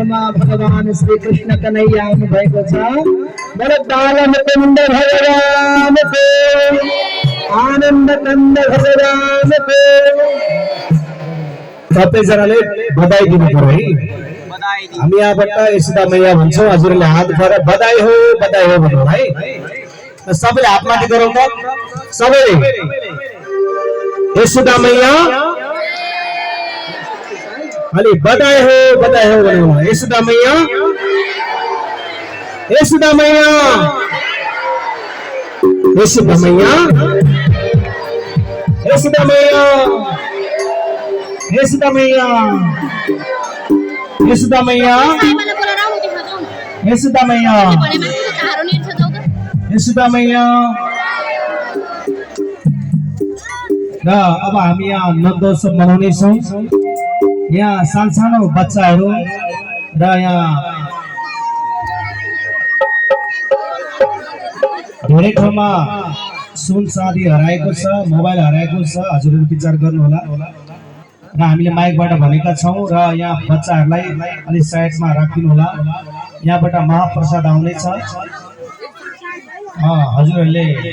घरमा भगवान श्री कृष्ण कन्हैया आउनु भएको छ। बडो बालमुकुन्द भगवानको आनन्द कन्द भगवानको सबैजनाले बधाई दिनु पर्यो है। हामी यहाँबाट यशोदा मैया भन्छौँ, हजुरले हात उठाएर बधाई हो भन्नु है। सबैले हात माथि गरौँ त, सबैले यशोदा मैया अलि बधाई हो भन्नु। यशोदा मैया, यशोदा मैया, यशोदा मैया, यशोदा मैया, यशोदा मैया, यशोदा मैया, यशोदा मैया, यशोदा मैया। र अब हामी यहाँ नन्दोत्सव मनाउनेछौँ। यहाँ सानो बच्चाहरू र यहाँ धेरै ठाउँमा सुन चाँदी हराएको छ, मोबाइल हराएको छ, हजुरहरू विचार गर्नुहोला। र हामीले माइकबाट भनेका छौँ र यहाँ बच्चाहरूलाई अलि साइडमा राखिदिनु होला। यहाँबाट महाप्रसाद आउनेछ, हजुरहरूले